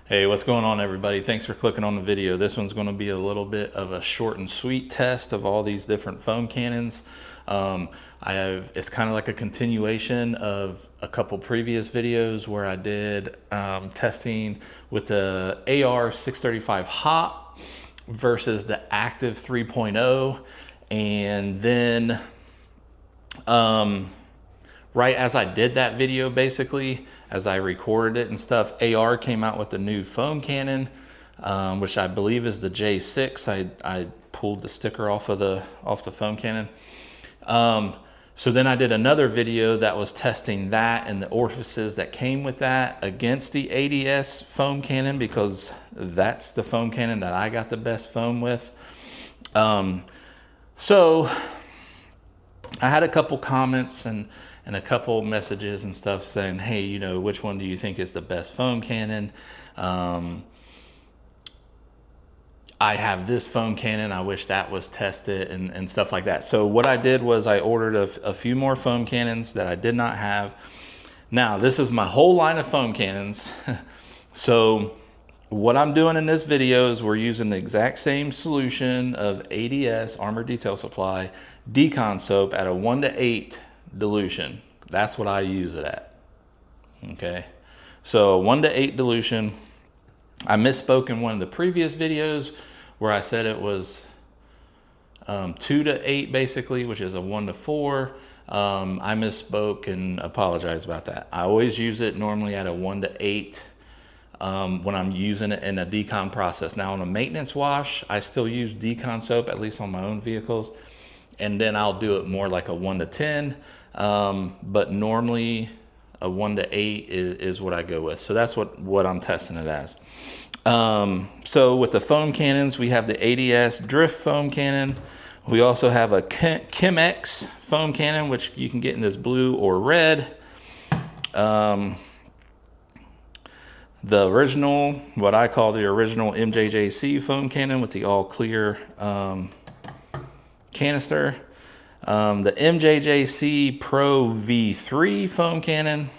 Hey, what's going on, everybody? Thanks for clicking on the video. This one's going to be a little bit of a short and sweet test of all these different foam cannons. It's kind of like a continuation of a couple previous videos where I did testing with the AR635 hot versus the active 3.0, and then right as I did that video, basically, as I recorded it and stuff, AR came out with the new foam cannon, which I believe is the J6. I pulled the sticker off the foam cannon. So then I did another video that was testing that and the orifices that came with that against the ADS foam cannon, because that's the foam cannon that I got the best foam with. So I had a couple comments and a couple messages and stuff saying, hey, you know, which one do you think is the best foam cannon? I have this foam cannon, I wish that was tested, and stuff like that. So what I did was I ordered a few more foam cannons that I did not have. Now, this is my whole line of foam cannons. So what I'm doing in this video is we're using the exact same solution of ADS, Armour Detail Supply, Decon soap at a 1:8 dilution. That's what I use it at. Okay, so 1:8 dilution. I misspoke in one of the previous videos where I said it was 2:8 basically, which is a 1:4. I misspoke and apologize about that. I always use it normally at a 1:8 when I'm using it in a decon process. Now on a maintenance wash, I still use decon soap, at least on my own vehicles, and then I'll do it more like a 1:10. But normally a 1:8 is what I go with. So that's what I'm testing it as. So with the foam cannons, we have the ADS drift foam cannon. We also have a Chem X foam cannon, which you can get in this blue or red. The original, what I call the original MJJC foam cannon with the all clear canister. The MJJC Pro V3 foam cannon.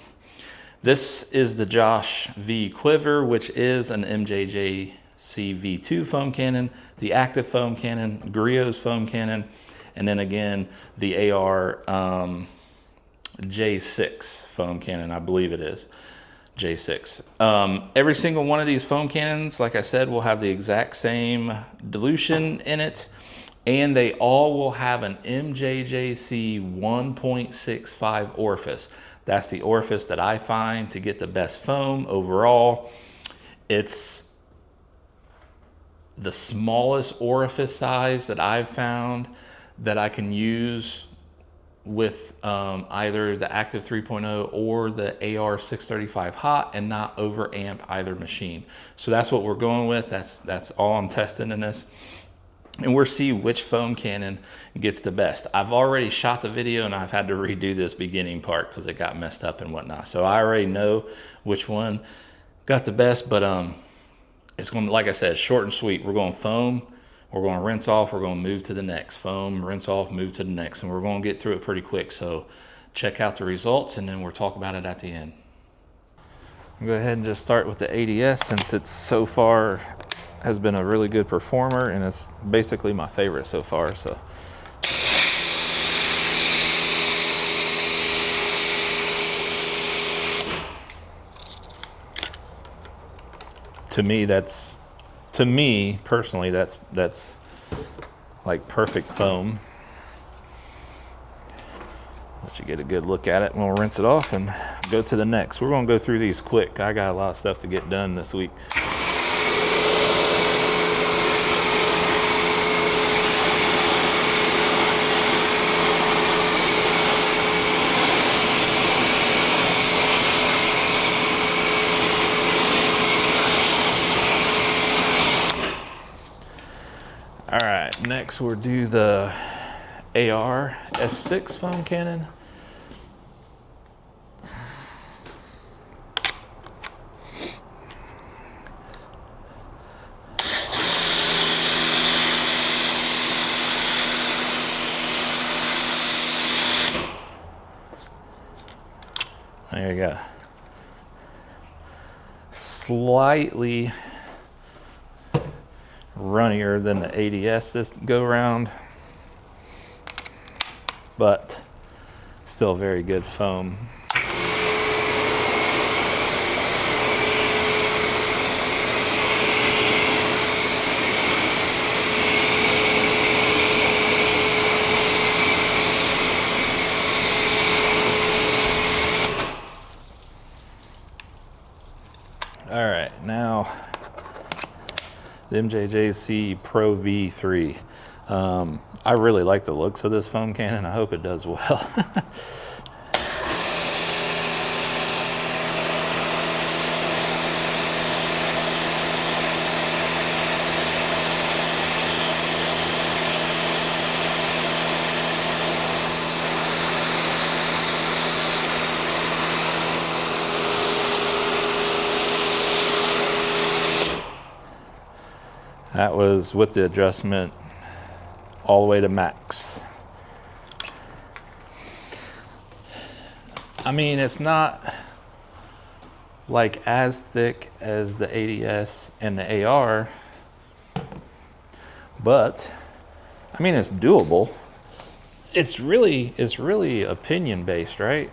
This is the Josh V Quivr, which is an MJJC V2 foam cannon, the active foam cannon, Griots foam cannon, and then again, the AR J6 foam cannon, I believe it is. J6. Every single one of these foam cannons, like I said, will have the exact same dilution in it, and they all will have an MJJC 1.65 orifice. That's the orifice that I find to get the best foam overall. It's the smallest orifice size that I've found that I can use with either the active 3.0 or the AR635 hot and not over amp either machine. So that's what we're going with. That's all I'm testing in this. And we'll see which foam cannon gets the best. I've already shot the video and I've had to redo this beginning part because it got messed up and whatnot. So I already know which one got the best, but it's going to, like I said, short and sweet. We're going foam, we're going to rinse off, we're going to move to the next. Foam, rinse off, move to the next. And we're going to get through it pretty quick. So check out the results and then we'll talk about it at the end. I'll go ahead and just start with the ADS since it's so far has been a really good performer and it's basically my favorite so far. So to me personally, that's like perfect foam. Let you get a good look at it, and we'll rinse it off and go to the next. We're gonna go through these quick. I got a lot of stuff to get done this week. All right, next we'll do the AR F6 foam cannon. There you go. slightly runnier than the ADS this go round, but still very good foam. All right, now the MJJC Pro V3. I really like the looks of this foam cannon. I hope it does well. That was with the adjustment all the way to max. I mean, it's not like as thick as the ADS and the AR, but I mean, it's doable. It's really opinion based, right?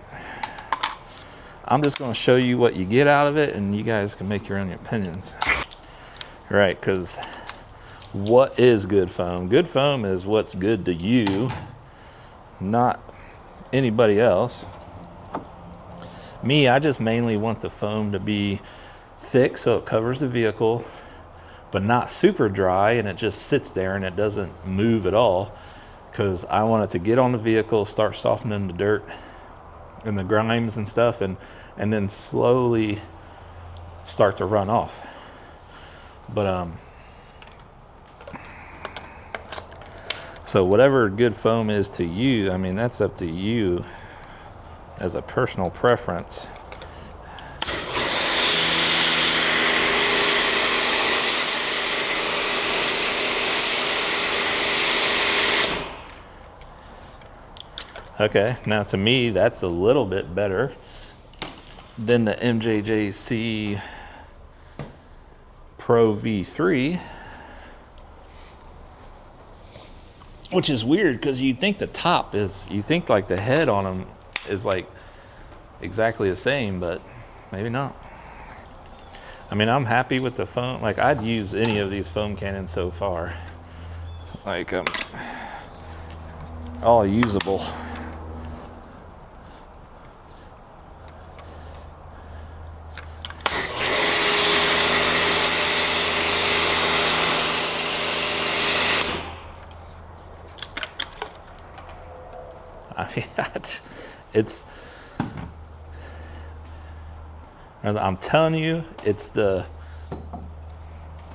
I'm just going to show you what you get out of it, and you guys can make your own opinions. Right, because what is good foam? Good foam is what's good to you, not anybody else. Me, I just mainly want the foam to be thick so it covers the vehicle, but not super dry and it just sits there and it doesn't move at all, because I want it to get on the vehicle, start softening the dirt and the grimes and stuff, and then slowly start to run off. But so whatever good foam is to you, I mean, that's up to you as a personal preference. Okay, now to me, that's a little bit better than the MJJC Pro V3. Which is weird, because you think the top is, you think like the head on them is like exactly the same, but maybe not. I mean, I'm happy with the foam. Like, I'd use any of these foam cannons so far. Like, all usable. I mean, I'm telling you, it's the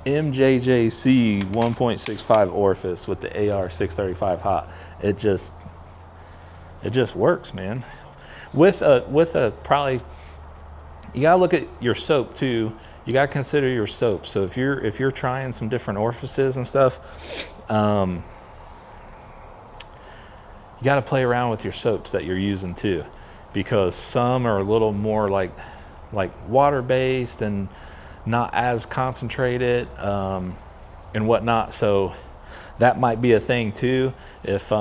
MJJC 1.65 orifice with the AR 635 hot. It just works, man. With a probably, you gotta look at your soap too. You gotta consider your soap. So if you're trying some different orifices and stuff, you got to play around with your soaps that you're using too, because some are a little more like water-based and not as concentrated and whatnot. So that might be a thing too. If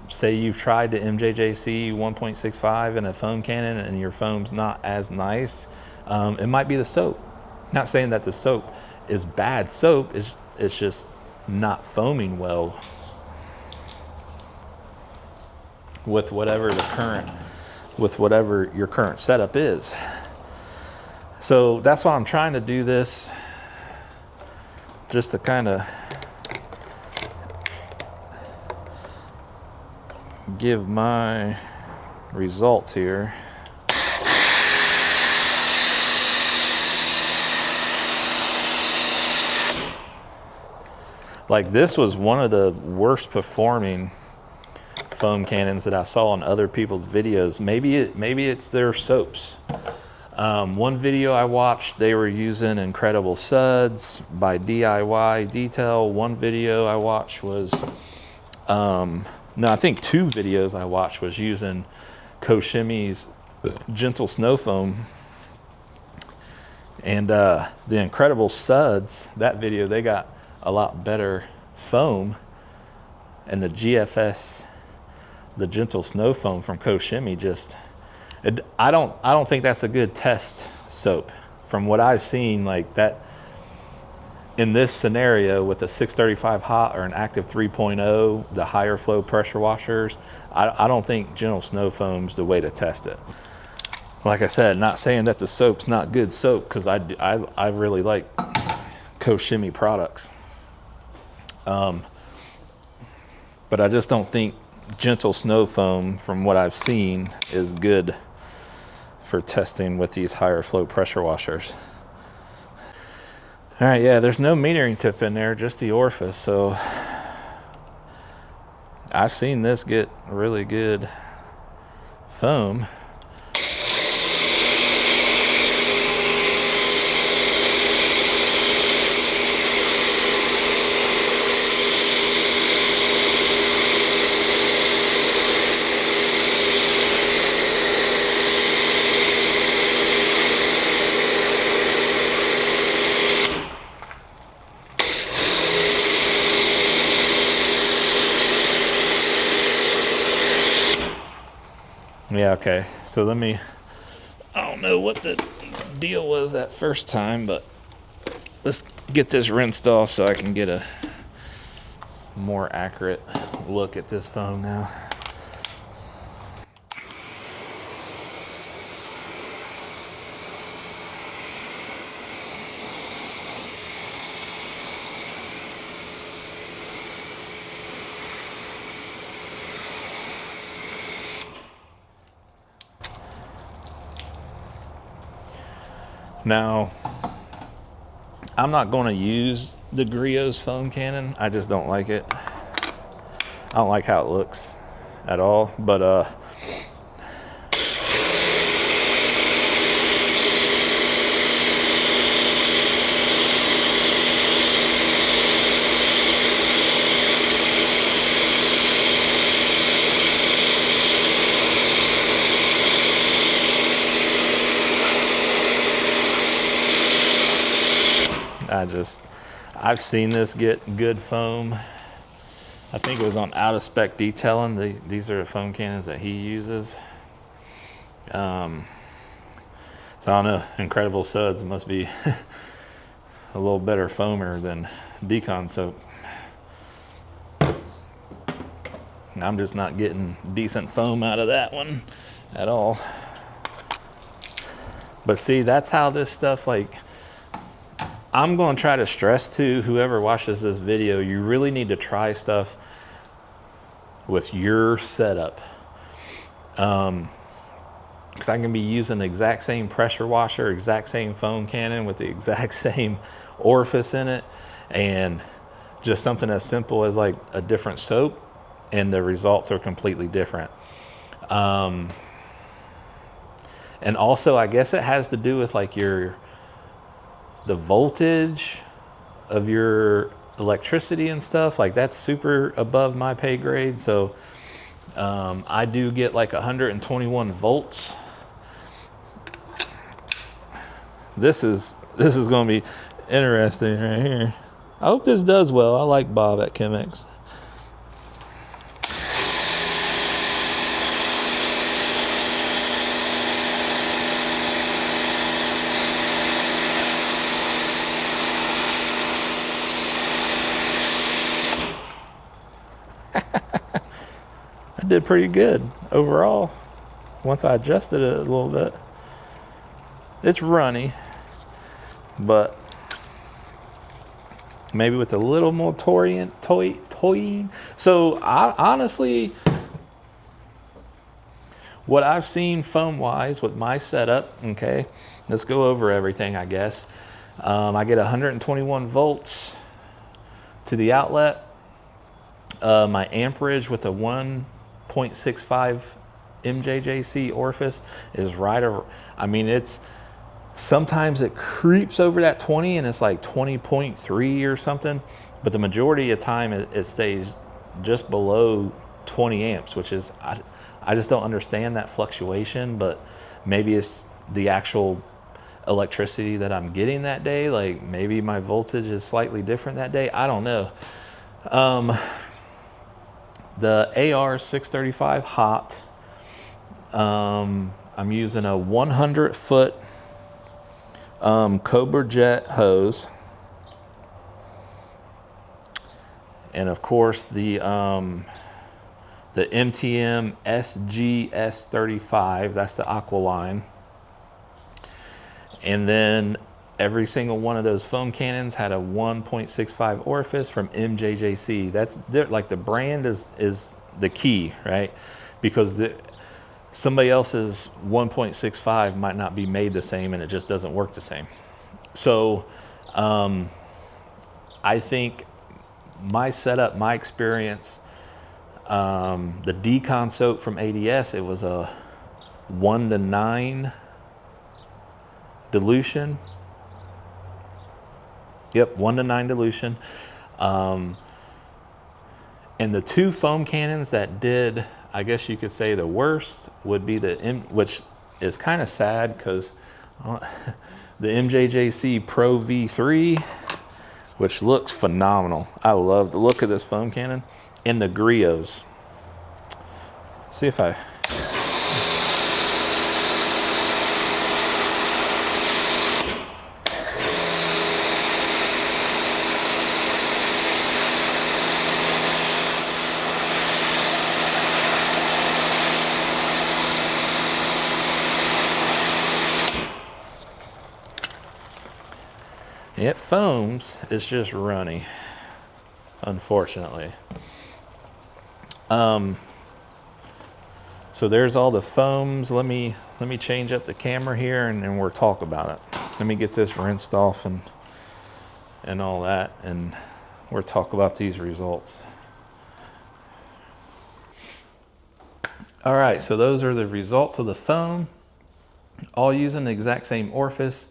say you've tried the MJJC 1.65 in a foam cannon and your foam's not as nice, it might be the soap. Not saying that the soap is bad soap, it's just not foaming well with whatever your current setup is. So that's why I'm trying to do this, just to kind of give my results here. Like, this was one of the worst performing foam cannons that I saw in other people's videos. Maybe it's their soaps. One video I watched, they were using Incredible Suds by DIY Detail. One video I watched was, no, I think two videos I watched was using Koshimi's Gentle Snow Foam. And the Incredible Suds, that video, they got a lot better foam. And the GFS, the Gentle Snow Foam from Koshimi, just, I don't think that's a good test soap. From what I've seen, like that, in this scenario with a 635 hot or an active 3.0, the higher flow pressure washers, I don't think Gentle Snow Foam's the way to test it. Like I said, not saying that the soap's not good soap, because I really like Koshimi products. But I just don't think Gentle Snow Foam, from what I've seen, is good for testing with these higher flow pressure washers. All right, yeah, there's no metering tip in there, just the orifice. So I've seen this get really good foam. Yeah, okay, so I don't know what the deal was that first time, but let's get this rinsed off so I can get a more accurate look at this foam now. Now, I'm not going to use the Griots foam cannon. I just don't like it. I don't like how it looks at all, but I've seen this get good foam. I think it was on Out of Spec Detailing. These are the foam cannons that he uses. So I don't know, Incredible Suds must be a little better foamer than Decon soap. I'm just not getting decent foam out of that one at all. But see, that's how this stuff, like, I'm going to try to stress to whoever watches this video, you really need to try stuff with your setup. Because I can be using the exact same pressure washer, exact same foam cannon with the exact same orifice in it, and just something as simple as like a different soap, and the results are completely different. And also, I guess it has to do with like the voltage of your electricity and stuff. Like, that's super above my pay grade. So I do get like 121 volts. This is going to be interesting right here. I hope this does well. I like Bob at Chem X. I did pretty good overall once I adjusted it a little bit. It's runny, but maybe with a little more toying. So honestly, what I've seen foam wise with my setup, okay, let's go over everything, I guess. I get 121 volts to the outlet. My amperage with a 1.65 MJJC orifice is right over, I mean, it's, sometimes it creeps over that 20 and it's like 20.3 or something, but the majority of the time it stays just below 20 amps, which is, I just don't understand that fluctuation, but maybe it's the actual electricity that I'm getting that day. Like maybe my voltage is slightly different that day. I don't know. The AR635 hot, I'm using a 100-foot Cobra Jet hose. And of course the MTM SG S35, that's the aqua line. And then every single one of those foam cannons had a 1.65 orifice from MJJC. That's like the brand is the key, right? Because somebody else's 1.65 might not be made the same, and it just doesn't work the same. So I think my setup, my experience, the Decon soap from ADS, it was a 1:9 dilution. Yep, 1:9 dilution. And the two foam cannons that did, I guess you could say, the worst would be which is kind of sad because the MJJC Pro V3, which looks phenomenal. I love the look of this foam cannon. And the Griots. See if I... It foams, it's just runny, unfortunately. So there's all the foams. Let me change up the camera here and we'll talk about it. Let me get this rinsed off and all that, and we'll talk about these results. All right, so those are the results of the foam, all using the exact same orifice,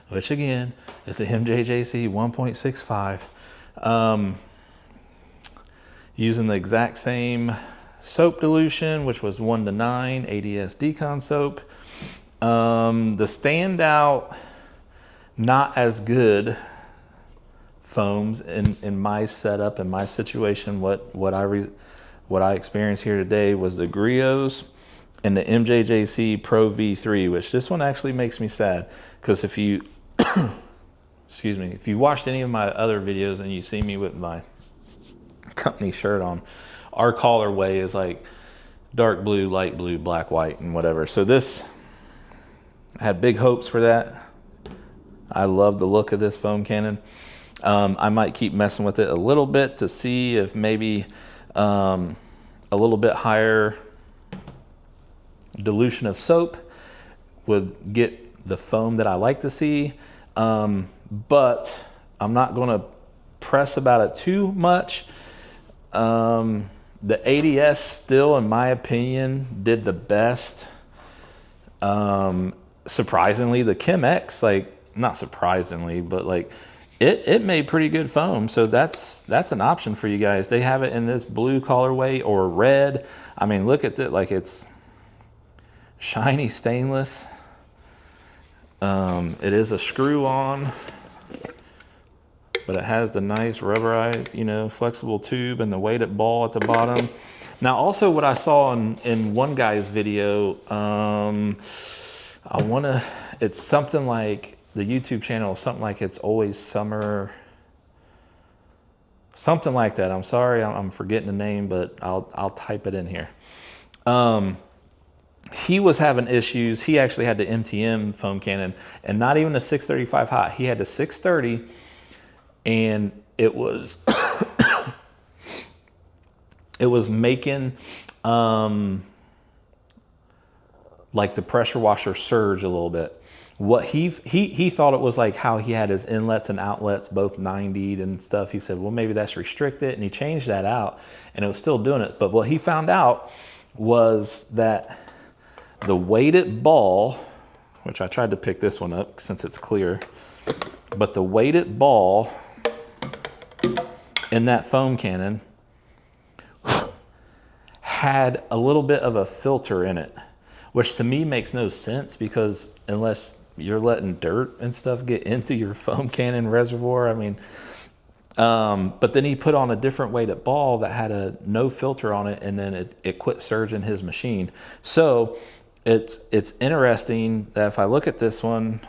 which again is the MJJC 1.65. Using the exact same soap dilution, which was 1:9 ADS Decon soap. The standout, not as good foams in my setup, in my situation, what I experienced here today was the Griots and the MJJC Pro V3, which this one actually makes me sad because if you excuse me, if you watched any of my other videos and you see me with my company shirt on, our colorway is like dark blue, light blue, black, white, and whatever. So this, I had big hopes for that. I love the look of this foam cannon. I might keep messing with it a little bit to see if maybe a little bit higher dilution of soap would get the foam that I like to see. But I'm not going to press about it too much. The ADS still, in my opinion, did the best. Surprisingly, the Chem X, like, not surprisingly, but like it made pretty good foam. So that's an option for you guys. They have it in this blue colorway or red. I mean, look at it, like it's shiny stainless. It is a screw on, but it has the nice rubberized, you know, flexible tube and the weighted ball at the bottom. Now, also what I saw in one guy's video, it's something like, the YouTube channel is something like It's Always Summer, something like that. I'm sorry, I'm forgetting the name, but I'll type it in here. He was having issues. He actually had the MTM foam cannon, and not even the 635 hot. He had the 630, and it was it was making like the pressure washer surge a little bit. What he thought it was like how he had his inlets and outlets both 90'd and stuff. He said, well, maybe that's restricted, and he changed that out, and it was still doing it. But what he found out was that the weighted ball, which I tried to pick this one up since it's clear, but the weighted ball in that foam cannon had a little bit of a filter in it, which to me makes no sense, because unless you're letting dirt and stuff get into your foam cannon reservoir. I mean, but then he put on a different weighted ball that had a no filter on it, and then it quit surging his machine. So it's interesting that if I look at this one,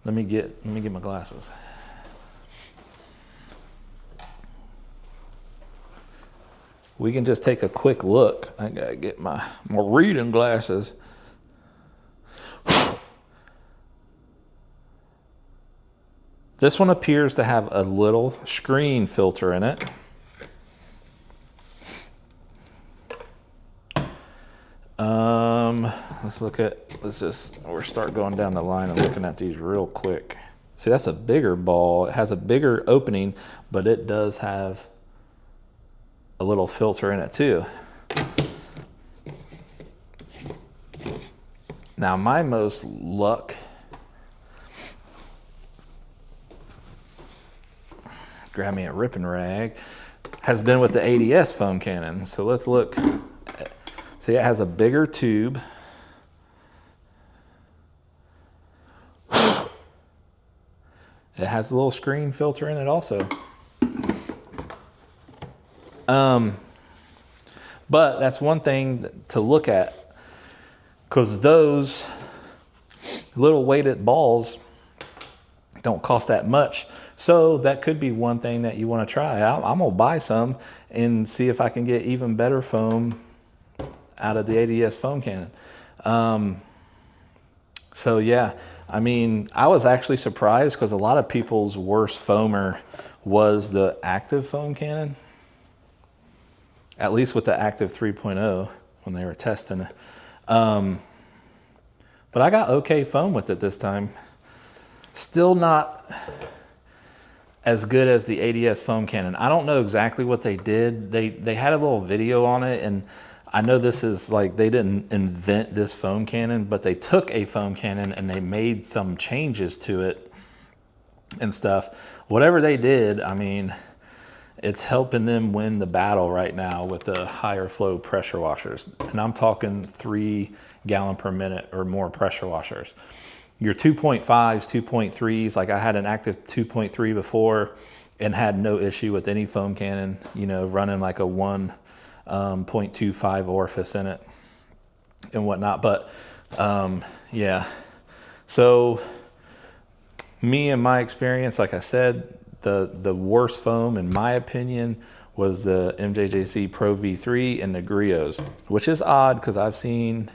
let me get my glasses. We can just take a quick look. I gotta get my reading glasses. This one appears to have a little screen filter in it. We'll start going down the line and looking at these real quick. See, that's a bigger ball. It has a bigger opening, but it does have a little filter in it too. Now, my most luck, grab me a ripping rag, has been with the ADS foam cannon. So let's look. See, it has a bigger tube. It has a little screen filter in it also. But that's one thing to look at, because those little weighted balls don't cost that much. So that could be one thing that you want to try. I'm going to buy some and see if I can get even better foam out of the ADS foam cannon. So yeah, I mean, I was actually surprised because a lot of people's worst foamer was the active foam cannon, at least with the active 3.0 when they were testing it. But I got okay foam with it this time. Still not as good as the ADS foam cannon. I don't know exactly what they did. They had a little video on it, and I know this is like, they didn't invent this foam cannon, but they took a foam cannon and they made some changes to it and stuff. Whatever they did, I mean, it's helping them win the battle right now with the higher flow pressure washers. And I'm talking 3 gallon per minute or more pressure washers. Your 2.5s, 2.3s, like I had an active 2.3 before and had no issue with any foam cannon, you know, running like a 1.25 orifice in it and whatnot. But yeah, so me and my experience, like I said, the worst foam in my opinion was the MJJC Pro V3 and the Griots, which is odd because I've seen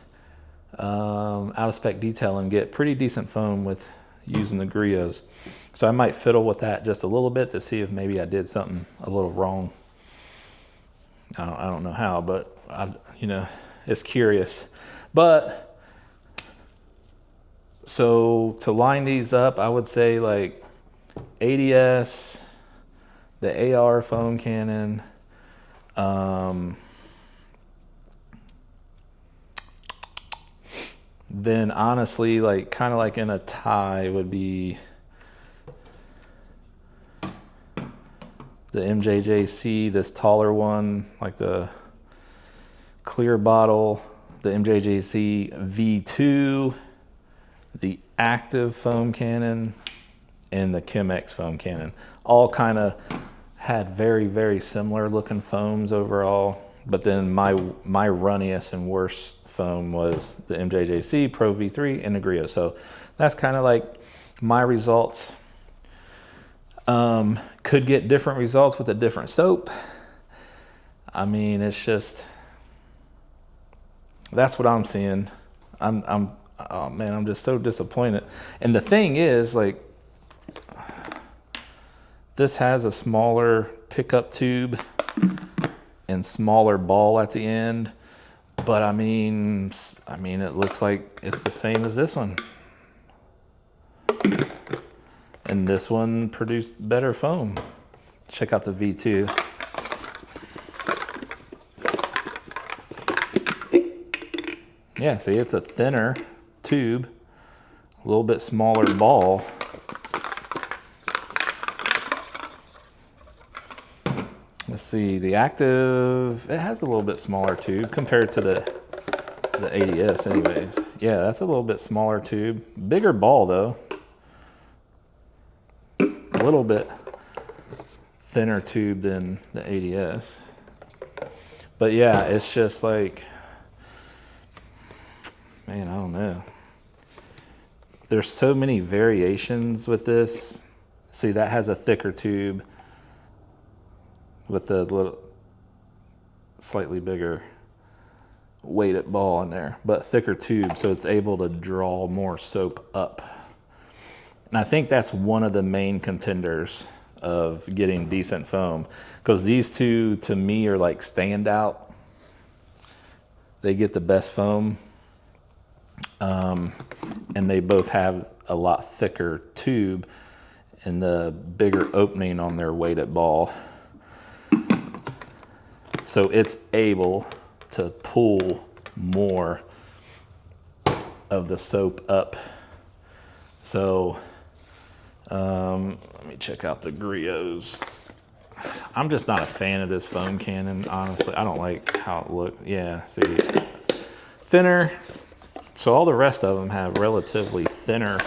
out of spec detailing get pretty decent foam with using the Griots. So I might fiddle with that just a little bit to see if maybe I did something a little wrong. I don't know how, but you know, it's curious. But so to line these up, I would say like ADS, the AR foam cannon, then honestly, like kind of like in a tie would be the MJJC, this taller one, like the clear bottle, the MJJC V2, the active foam cannon, and the Chem X foam cannon. All kind of had very, very similar looking foams overall. But then my runniest and worst foam was the MJJC Pro V3 and the Griots. So that's kind of like my results. Could get different results with a different soap. I mean, it's just, that's what I'm seeing. Oh man, I'm just so disappointed. And the thing is, like, this has a smaller pickup tube and smaller ball at the end, but I mean, it looks like it's the same as this one. And this one produced better foam. Check out the V2. Yeah, see, it's a thinner tube, a little bit smaller ball. Let's see, the active, it has a little bit smaller tube compared to the the ADS anyways. Yeah, that's a little bit smaller tube. Bigger ball though. A little bit thinner tube than the ADS. But yeah, it's just like, man, I don't know. There's so many variations with this. See, that has a thicker tube with the little, slightly bigger weighted ball in there, but thicker tube, so it's able to draw more soap up. And I think that's one of the main contenders of getting decent foam, because these two to me are like standout. They get the best foam, and they both have a lot thicker tube and the bigger opening on their weighted ball, so it's able to pull more of the soap up. So let me check out the Griots. I'm just not a fan of this foam cannon, honestly. I don't like how it looks. Yeah, see, thinner. So all the rest of them have relatively thinner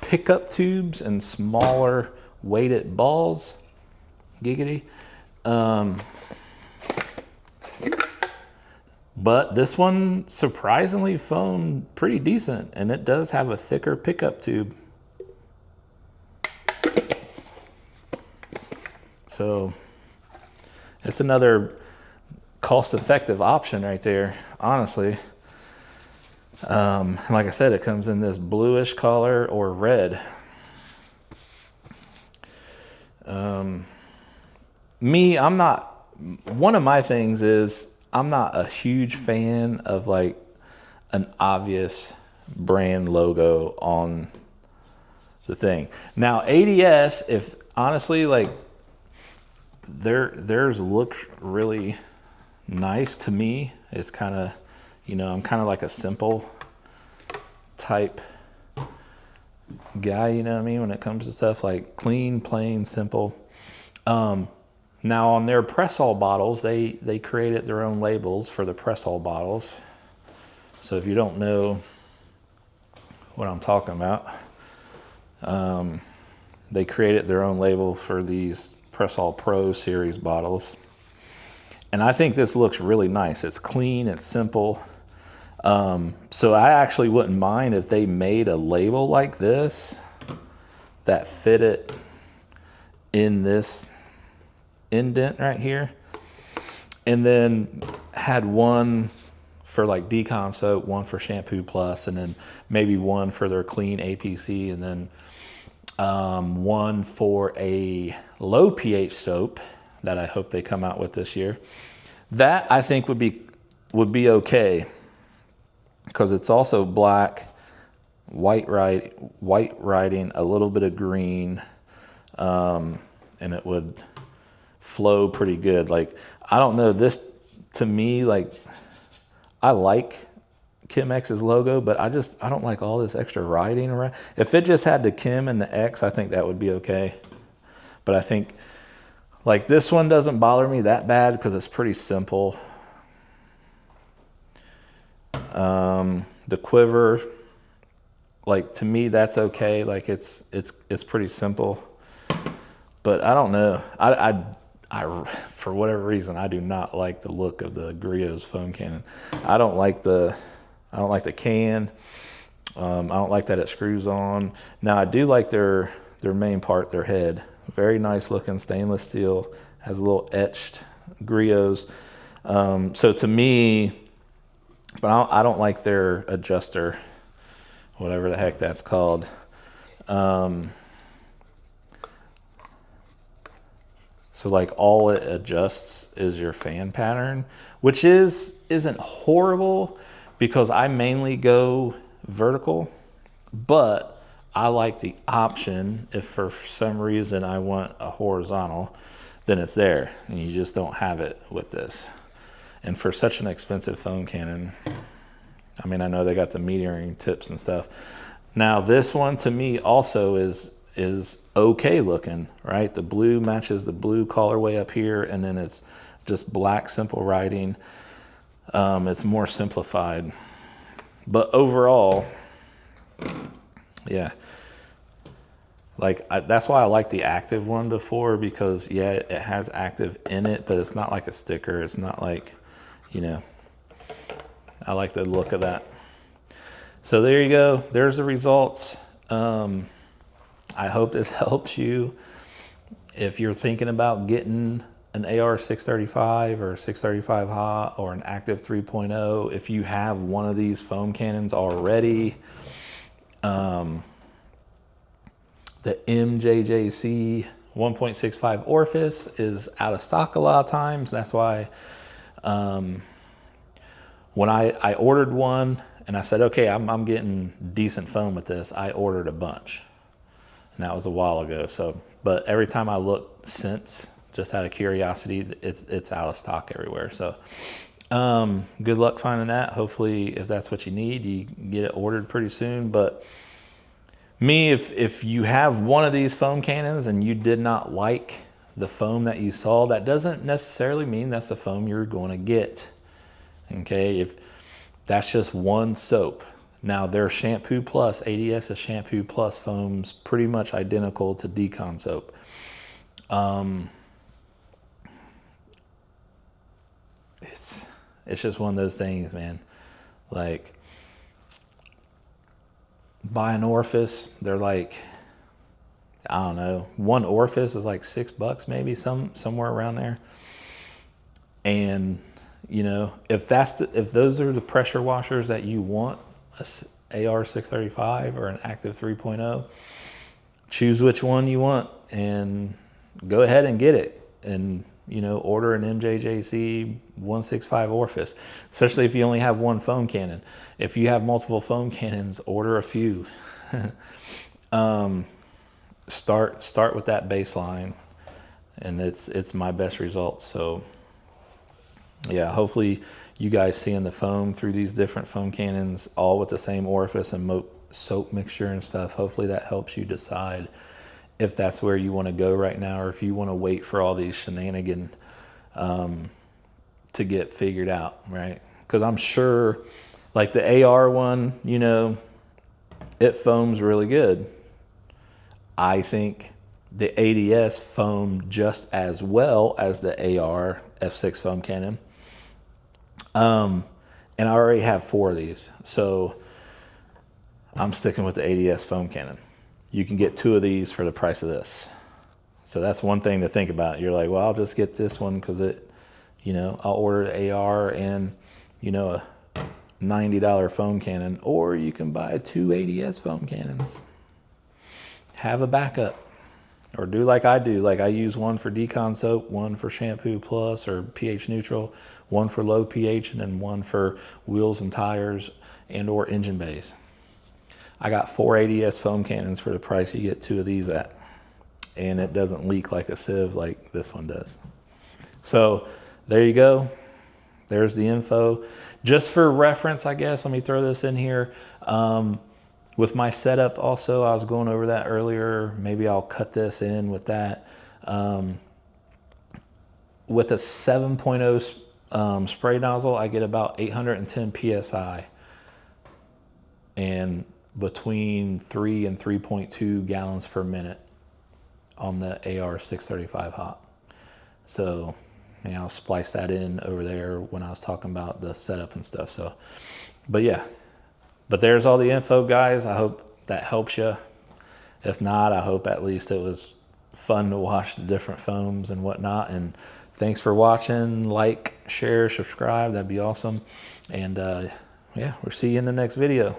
pickup tubes and smaller weighted balls. Giggity. But this one surprisingly foamed pretty decent, and it does have a thicker pickup tube. So it's another cost-effective option right there, honestly. Like I said, it comes in this bluish color or red. I'm not, one of my things is I'm not a huge fan of like an obvious brand logo on the thing. Now ADS, if honestly, like theirs look really nice to me. It's kind of, you know, I'm kind of like a simple type guy, you know what I mean, when it comes to stuff like clean, plain, simple. Now on their press-all bottles, they created their own labels for the press-all bottles. So if you don't know what I'm talking about, they created their own label for these Press-All Pro series bottles. And I think this looks really nice. It's clean, it's simple. So I actually wouldn't mind if they made a label like this that fitted in this indent right here, and then had one for like Decon soap, one for Shampoo Plus, and then maybe one for their clean APC, and then one for a low pH soap that I hope they come out with this year. That I think would be okay, because it's also black, white writing, a little bit of green, and it would flow pretty good. Like, I don't know, this to me, like, I like Chem X's logo, but I don't like all this extra writing around. If it just had the Chem and the X, I think that would be okay. But I think like this one doesn't bother me that bad because it's pretty simple. The Quivr, like, to me that's okay. Like it's pretty simple. But I don't know. I for whatever reason, I do not like the look of the Griots foam cannon. I don't like the can. I don't like that it screws on. Now I do like their main part, their head. Very nice looking stainless steel. Has a little etched Griots. So to me, but I don't like their adjuster, whatever the heck that's called. So like all it adjusts is your fan pattern, which isn't horrible because I mainly go vertical, but I like the option if for some reason I want a horizontal, then it's there, and you just don't have it with this. And for such an expensive foam cannon, I mean, I know they got the metering tips and stuff. Now this one to me also is okay looking, right? The blue matches the blue colorway up here, and then it's just black simple writing. It's more simplified, but overall, yeah. Like, that's why I like the active one before, because yeah, it has active in it, but it's not like a sticker. It's not like, you know, I like the look of that. So there you go. There's the results. I hope this helps you. If you're thinking about getting an AR 635 or 635 hot or an active 3.0, if you have one of these foam cannons already, the MJJC 1.65 orifice is out of stock a lot of times. That's why when I ordered one and I said, okay, I'm getting decent foam with this, I ordered a bunch. And that was a while ago. So, but every time I looked since, just out of curiosity, it's out of stock everywhere. So good luck finding that. Hopefully, if that's what you need, you get it ordered pretty soon. But me, if you have one of these foam cannons and you did not like the foam that you saw, that doesn't necessarily mean that's the foam you're going to get. Okay, if that's just one soap. Now their Shampoo Plus, ADS is Shampoo Plus foam's pretty much identical to Decon soap. It's just one of those things, man. Like, buy an orifice, they're like, I don't know, one orifice is like $6 maybe, somewhere around there. And you know, if those are the pressure washers that you want, a AR 635 or an active 3.0, choose which one you want and go ahead and get it. And you know, order an MJJC 165 orifice, especially if you only have one foam cannon. If you have multiple foam cannons, order a few. Start with that baseline, and it's my best results. So yeah, hopefully you guys seeing the foam through these different foam cannons, all with the same orifice and soap mixture and stuff. Hopefully that helps you decide if that's where you want to go right now, or if you want to wait for all these shenanigans to get figured out, right? Because I'm sure, like the AR one, you know, it foams really good. I think the ADS foamed just as well as the AR F6 foam cannon. And I already have 4 of these, so I'm sticking with the ADS foam cannon. You can get 2 of these for the price of this. So that's one thing to think about. You're like, well, I'll just get this one because it, you know, I'll order the AR and, you know, a $90 foam cannon, or you can buy 2 ADS foam cannons. Have a backup, or do like I do. Like I use one for Decon soap, one for Shampoo Plus or pH neutral, one for low pH, and then one for wheels and tires and or engine bays. I got 4 ADS foam cannons for the price you get 2 of these at. And it doesn't leak like a sieve like this one does. So there you go. There's the info. Just for reference, I guess, let me throw this in here. With my setup also, I was going over that earlier. Maybe I'll cut this in with that. With a 7.0 spray nozzle, I get about 810 PSI. And between 3 and 3.2 gallons per minute on the AR 635 hot. So, you know, I'll splice that in over there when I was talking about the setup and stuff. So, but yeah, but there's all the info, guys. I hope that helps you. If not, I hope at least it was fun to watch the different foams and whatnot. And thanks for watching. Like, share, subscribe. That'd be awesome. And yeah, we'll see you in the next video.